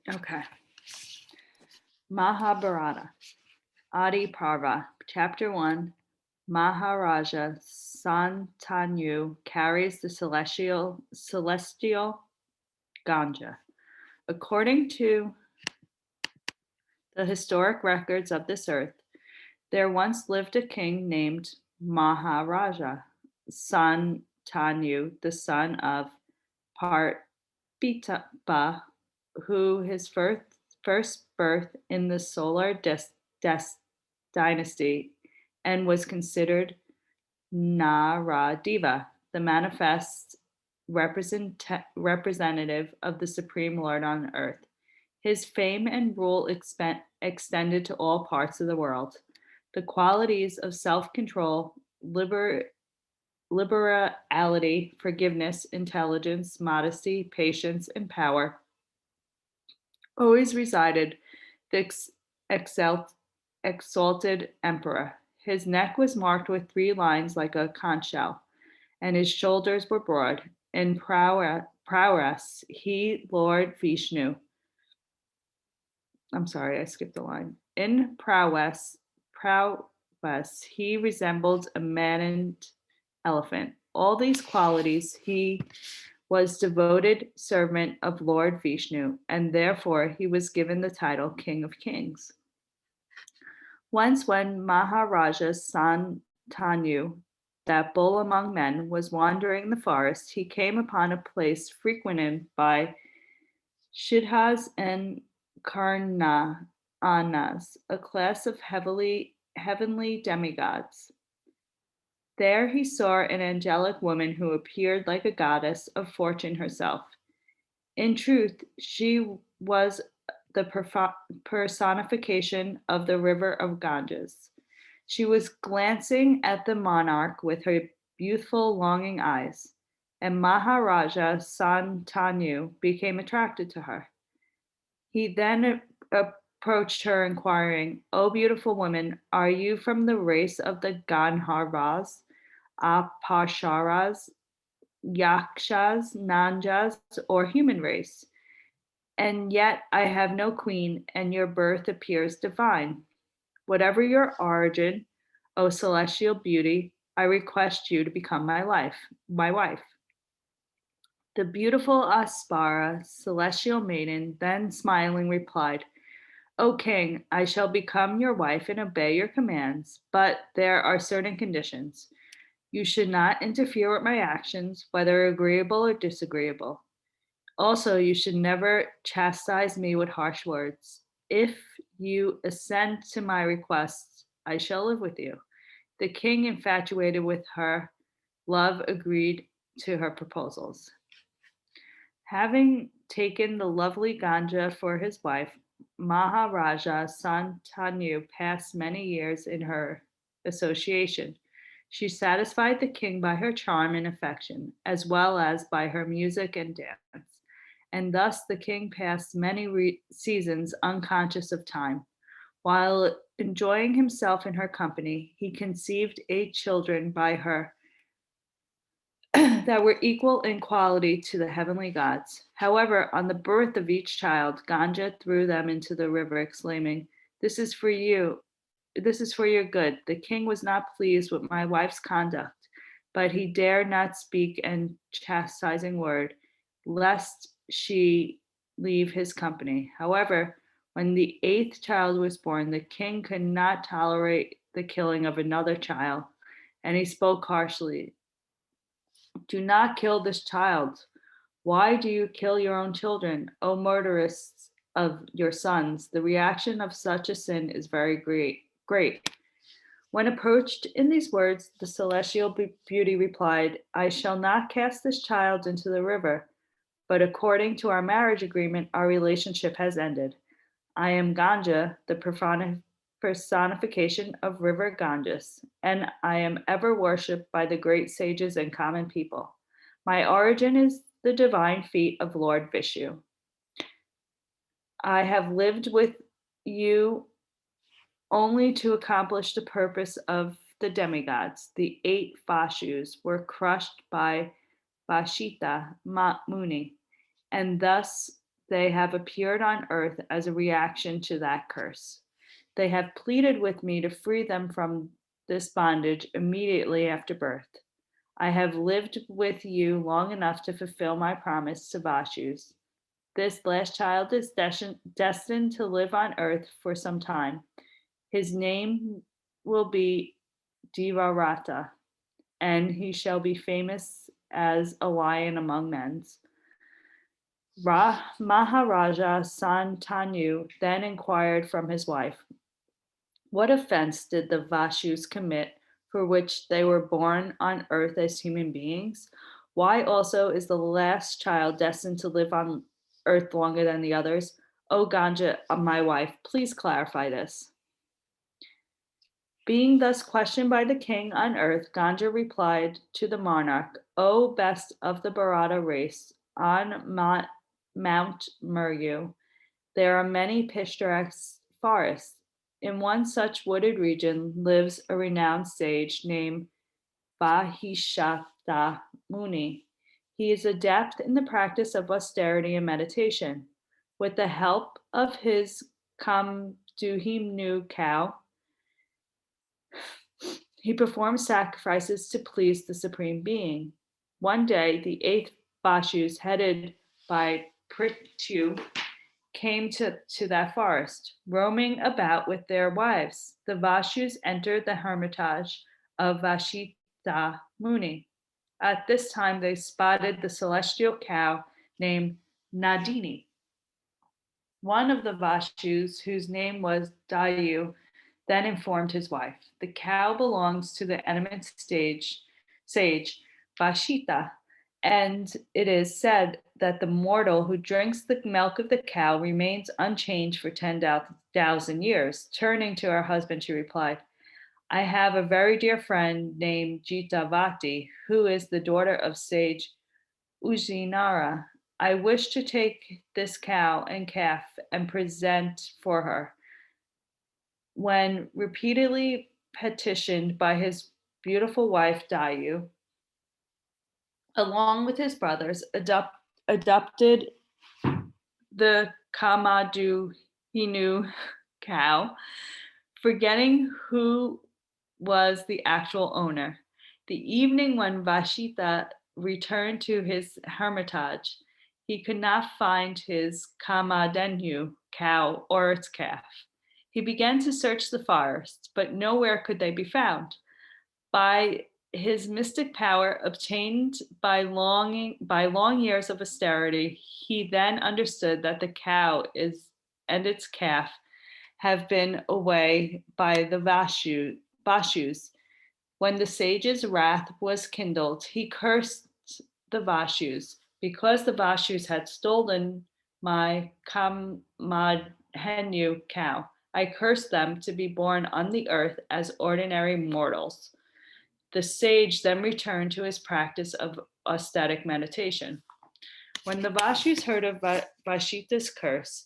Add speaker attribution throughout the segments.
Speaker 1: Okay. Mahabharata, Adi Parva, Chapter 1. Maharaja Santanu carries the celestial Ganja. According to the historic records of this earth, there once lived a king named Maharaja Santanu, the son of Partitapa, who his first birth in the solar dynasty and was considered Naradiva, the manifest representative of the Supreme Lord on earth. His fame and rule extended to all parts of the world. The qualities of self control, liberality, forgiveness, intelligence, modesty, patience, and power always resided the exalted emperor. His neck was marked with three lines like a conch shell, and his shoulders were broad. In prowess, he, Lord Vishnu, I'm sorry, I skipped a line. In prowess, he resembled a maned elephant. All these qualities, he was devoted servant of Lord Vishnu, and therefore he was given the title King of Kings. Once, when Maharaja Santanu, that bull among men, was wandering the forest, he came upon a place frequented by Shidhas and Karnanas, a class of heavenly demigods. There he saw an angelic woman who appeared like a goddess of fortune herself. In truth, she was the personification of the river of Ganges. She was glancing at the monarch with her youthful, longing eyes, and Maharaja Santanu became attracted to her. He then approached her, inquiring, "O beautiful woman, are you from the race of the Gandharvas, Apasharas, Yakshas, Nanjas, or human race? And yet I have no queen, and your birth appears divine. Whatever your origin, O celestial beauty, I request you to become my wife." The beautiful Aspara, celestial maiden, then smiling replied, "O king, I shall become your wife and obey your commands, but there are certain conditions. You should not interfere with my actions, whether agreeable or disagreeable. Also, you should never chastise me with harsh words. If you assent to my requests, I shall live with you." The king, infatuated with her love, agreed to her proposals. Having taken the lovely Ganja for his wife, Maharaja Santanu passed many years in her association. She satisfied the king by her charm and affection, as well as by her music and dance. And thus the king passed many seasons unconscious of time. While enjoying himself in her company, he conceived 8 children by her that were equal in quality to the heavenly gods. However, on the birth of each child, Ganja threw them into the river, exclaiming, "This is for you. This is for your good." The king was not pleased with my wife's conduct, but he dared not speak an chastising word, lest she leave his company. However, when the 8th child was born, the king could not tolerate the killing of another child, and he spoke harshly. "Do not kill this child. Why do you kill your own children, O murderers of your sons? The reaction of such a sin is very great." When approached in these words, the celestial beauty replied, "I shall not cast this child into the river, but according to our marriage agreement, our relationship has ended. I am Ganja, the personification of river Ganges, and I am ever worshipped by the great sages and common people. My origin is the divine feet of Lord Vishnu. I have lived with you only to accomplish the purpose of the demigods. The 8 Vashus were crushed by Vashita Muni, and thus they have appeared on earth as a reaction to that curse. They have pleaded with me to free them from this bondage immediately after birth. I have lived with you long enough to fulfill my promise to Vashus. This last child is destined to live on earth for some time. His name will be Divarata, and he shall be famous as a lion among men. Maharaja Santanu then inquired from his wife, what offense did the Vashus commit for which they were born on earth as human beings? Why also is the last child destined to live on earth longer than the others? O Ganja, my wife, please clarify this. Being thus questioned by the king on earth, Ganja replied to the monarch, O best of the Bharata race, on Mount Meryu, there are many picturesque forests. In one such wooded region lives a renowned sage named Vahishata Muni. He is adept in the practice of austerity and meditation. With the help of his Kamduhimnu cow, he performs sacrifices to please the Supreme Being. One day, the eighth Bashus, headed by Prithu, came to that forest, roaming about with their wives. The Vashus entered the hermitage of Vashita Muni. At this time, they spotted the celestial cow named Nadini. One of the Vashus, whose name was Dayu, then informed his wife, the cow belongs to the eminent sage Vashita, and it is said that the mortal who drinks the milk of the cow remains unchanged for 10,000 years. Turning to her husband, she replied, I have a very dear friend named Jitavati, who is the daughter of sage Ujinara. I wish to take this cow and calf and present for her. When repeatedly petitioned by his beautiful wife Dayu, along with his brothers, adopted the Kamadu Hinu cow, forgetting who was the actual owner. The evening when Vashita returned to his hermitage, he could not find his Kamadenu cow or its calf. He began to search the forest, but nowhere could they be found. By his mystic power obtained by long years of austerity, he then understood that the cow is and its calf have been away by the Vashus. When the sage's wrath was kindled, he cursed the Vashus because the Vashus had stolen my Kamadhenu cow. I cursed them to be born on the earth as ordinary mortals. The sage then returned to his practice of ascetic meditation. When the Vashus heard of Vashita's curse,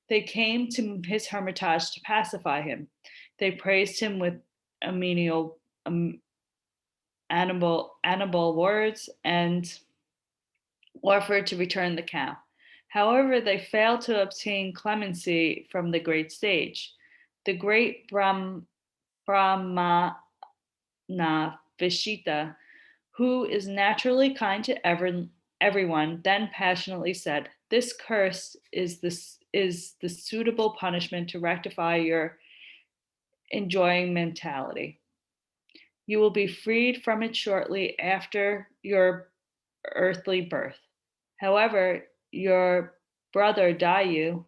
Speaker 1: they came to his hermitage to pacify him. They praised him with amenial, animal words and offered to return the cow. However, they failed to obtain clemency from the great sage. The great Brahmana Vishita, who is naturally kind to everyone, then passionately said, this curse is the suitable punishment to rectify your enjoying mentality. You will be freed from it shortly after your earthly birth. However, your brother Dayu,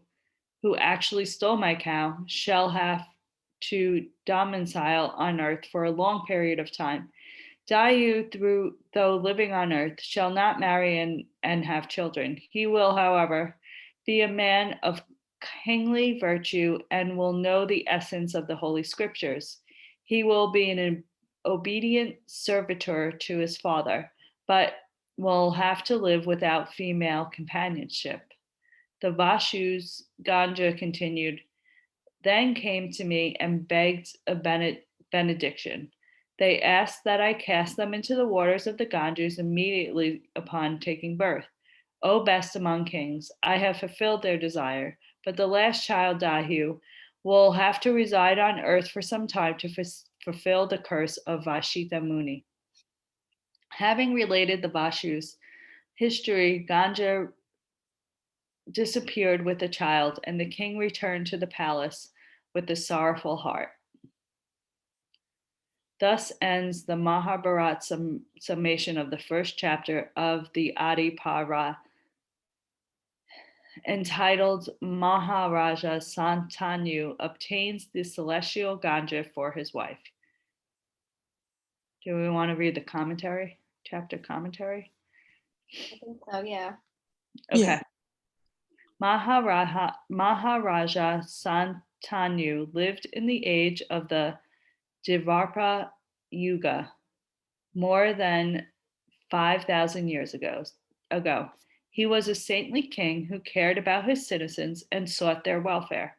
Speaker 1: who actually stole my cow, shall have to domicile on earth for a long period of time. Dayu, though living on earth, shall not marry and have children. He will, however, be a man of kingly virtue and will know the essence of the Holy Scriptures. He will be an obedient servitor to his father, but will have to live without female companionship. The Vashus, Ganja continued, then came to me and begged a benediction. They asked that I cast them into the waters of the Ganges immediately upon taking birth. O best among kings, I have fulfilled their desire, but the last child, Dahu, will have to reside on earth for some time to fulfill the curse of Vashita Muni. Having related the Vashu's history, Ganja disappeared with the child, and the king returned to the palace with a sorrowful heart. Thus ends the Mahabharata summation of the first chapter of the Adi Parva, entitled Maharaja Santanu obtains the celestial Ganja for his wife. Do we want to read the commentary? Chapter commentary?
Speaker 2: I think so, yeah.
Speaker 1: Okay.
Speaker 3: Yeah.
Speaker 1: Maharaja Santanu lived in the age of the Dvarpara Yuga, more than 5,000 years ago. He was a saintly king who cared about his citizens and sought their welfare.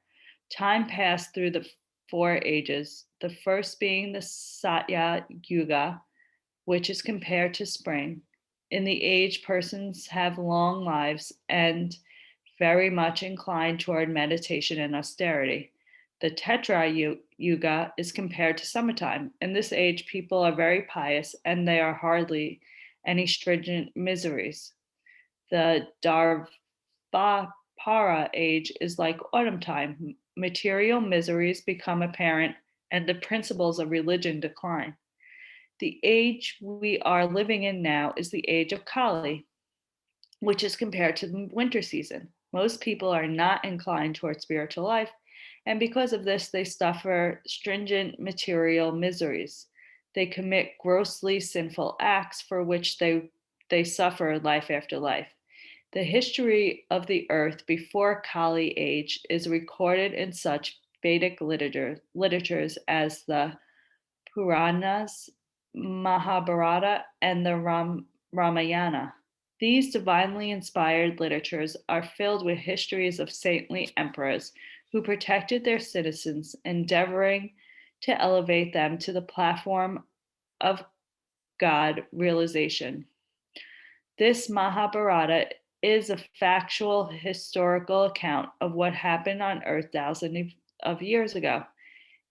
Speaker 1: Time passed through the four ages, the first being the Satya Yuga, which is compared to spring. In the age, persons have long lives and very much inclined toward meditation and austerity. The Tetra Yuga is compared to summertime. In this age, people are very pious and there are hardly any stringent miseries. The Dharvapara age is like autumn time. Material miseries become apparent and the principles of religion decline. The age we are living in now is the age of Kali, which is compared to the winter season. Most people are not inclined toward spiritual life, and because of this, they suffer stringent material miseries. They commit grossly sinful acts for which they suffer life after life. The history of the earth before Kali age is recorded in such Vedic literatures as the Puranas, Mahabharata, and the Ramayana. These divinely inspired literatures are filled with histories of saintly emperors who protected their citizens, endeavoring to elevate them to the platform of God realization. This Mahabharata is a factual historical account of what happened on earth thousands of years ago.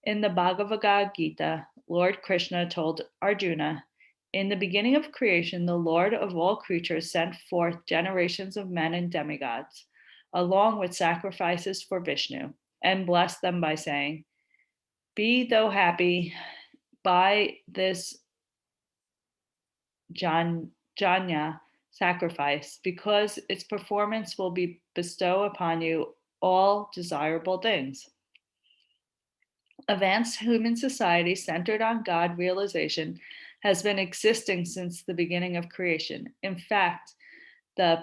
Speaker 1: In the Bhagavad Gita, Lord Krishna told Arjuna, in the beginning of creation, the Lord of all creatures sent forth generations of men and demigods, along with sacrifices for Vishnu, and blessed them by saying, be thou happy by this janya sacrifice, because its performance will bestow upon you all desirable things. Advanced human society centered on God realization has been existing since the beginning of creation. In fact, the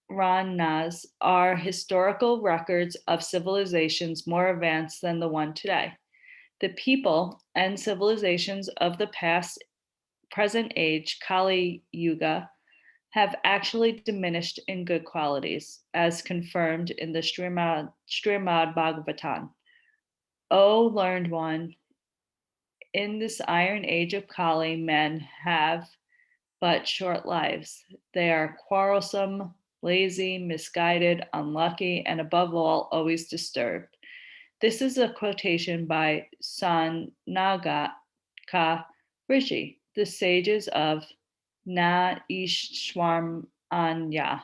Speaker 1: Puranas are historical records of civilizations more advanced than the one today. The people and civilizations of the present age, Kali Yuga, have actually diminished in good qualities, as confirmed in the Srimad Bhagavatam. O learned one, in this iron age of Kali, men have but short lives. They are quarrelsome, lazy, misguided, unlucky, and above all, always disturbed. This is a quotation by Sanagaka Rishi, the sages of Na Ishwarmanya.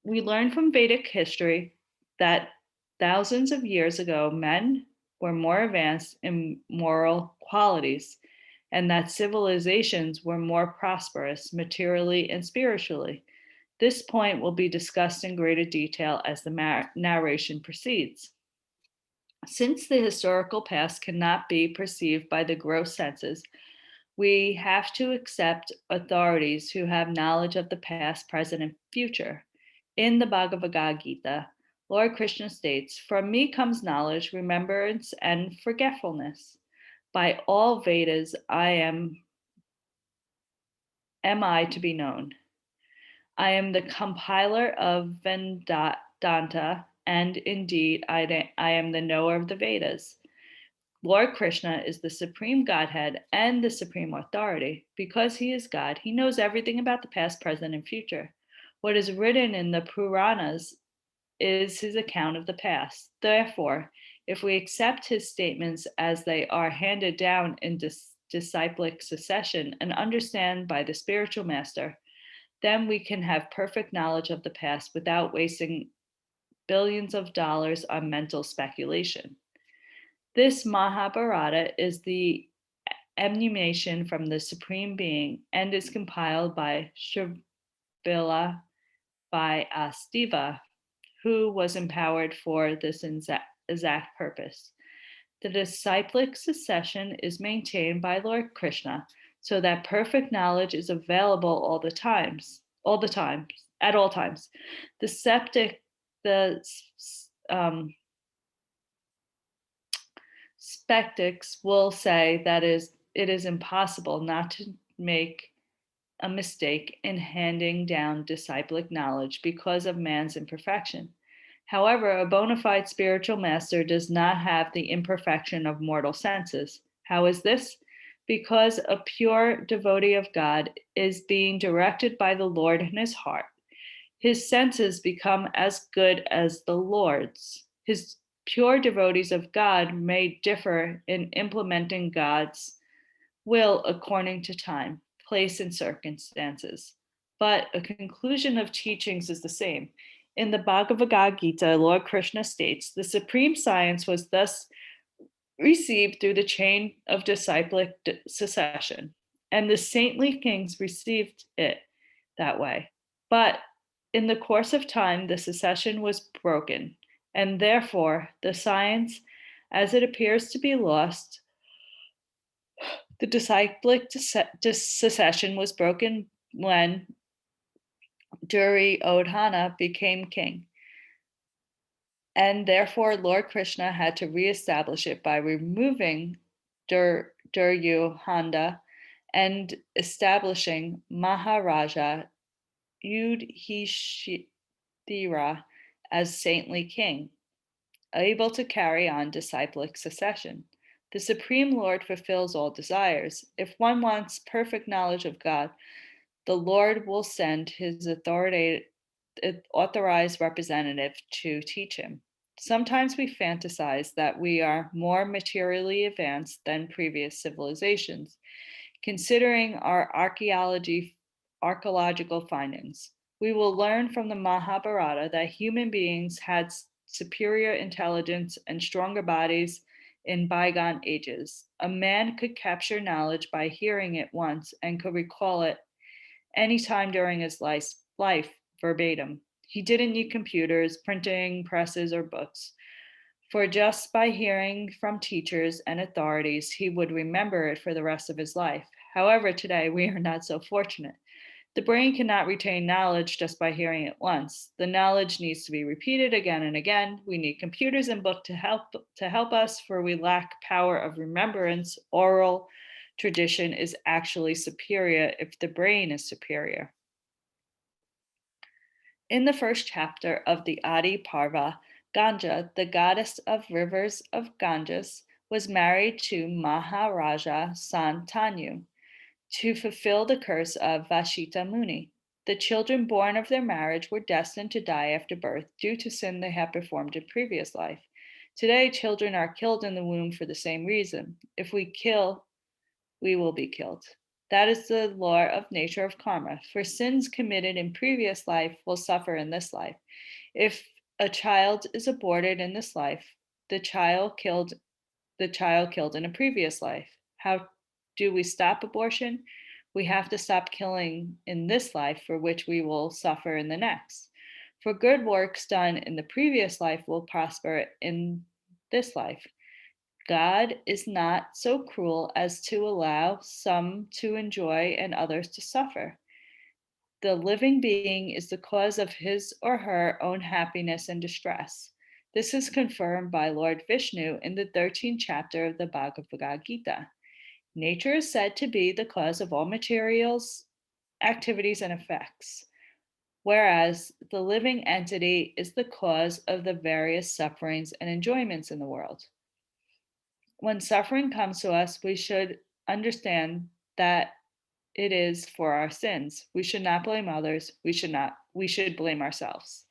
Speaker 1: We learn from Vedic history that thousands of years ago, men were more advanced in moral qualities, and that civilizations were more prosperous materially and spiritually. This point will be discussed in greater detail as the narration proceeds. Since the historical past cannot be perceived by the gross senses, we have to accept authorities who have knowledge of the past, present, and future. In the Bhagavad Gita, Lord Krishna states, from me comes knowledge, remembrance, and forgetfulness. By all Vedas, am I to be known. I am the compiler of Vedanta, and indeed, I am the knower of the Vedas. Lord Krishna is the supreme Godhead and the supreme authority. Because he is God, he knows everything about the past, present, and future. What is written in the Puranas is his account of the past. Therefore, if we accept his statements as they are handed down in disciplic succession and understand by the spiritual master, then we can have perfect knowledge of the past without wasting billions of dollars on mental speculation. This Mahabharata is the emanation from the Supreme Being and is compiled by Shrivila by Astiva, who was empowered for this exact purpose. The disciplic succession is maintained by Lord Krishna so that perfect knowledge is available at all times. The septic, the skeptics will say that it is impossible not to make a mistake in handing down disciplic knowledge because of man's imperfection. However, a bona fide spiritual master does not have the imperfection of mortal senses. How is this? Because a pure devotee of God is being directed by the Lord in his heart. His senses become as good as the Lord's. His pure devotees of God may differ in implementing God's will according to time, place, and circumstances. But a conclusion of teachings is the same. In the Bhagavad Gita, Lord Krishna states the supreme science was thus received through the chain of disciplic succession, and the saintly kings received it that way. But in the course of time, the succession was broken, and therefore the science, as it appears to be lost, the disciplic succession was broken when Duryodhana became king, and therefore Lord Krishna had to reestablish it by removing Duryodhana and establishing Maharaja Yudhishthira as saintly king, able to carry on disciplic succession. The Supreme Lord fulfills all desires. If one wants perfect knowledge of God, the Lord will send his authorized representative to teach him. Sometimes we fantasize that we are more materially advanced than previous civilizations, considering our archaeological findings. We will learn from the Mahabharata that human beings had superior intelligence and stronger bodies in bygone ages. A man could capture knowledge by hearing it once and could recall it any time during his life verbatim. He didn't need computers, printing presses, or books, for just by hearing from teachers and authorities, he would remember it for the rest of his life. However, today we are not so fortunate. The brain cannot retain knowledge just by hearing it once. The knowledge needs to be repeated again and again. We need computers and books to help us, for we lack power of remembrance. Oral tradition is actually superior if the brain is superior. In the first chapter of the Adi Parva, Ganga, the goddess of rivers of Ganges, was married to Maharaja Santanu to fulfill the curse of Vashita Muni. The children born of their marriage were destined to die after birth due to sin they had performed in previous life. Today, children are killed in the womb for the same reason. If we kill, we will be killed. That is the law of nature of karma. For sins committed in previous life will suffer in this life. If a child is aborted in this life, the child killed in a previous life. How do we stop abortion? We have to stop killing in this life, for which we will suffer in the next. For good works done in the previous life will prosper in this life. God is not so cruel as to allow some to enjoy and others to suffer. The living being is the cause of his or her own happiness and distress. This is confirmed by Lord Vishnu in the 13th chapter of the Bhagavad Gita. Nature is said to be the cause of all materials, activities, and effects, whereas the living entity is the cause of the various sufferings and enjoyments in the world. When suffering comes to us, we should understand that it is for our sins. We should not blame others. We should blame ourselves.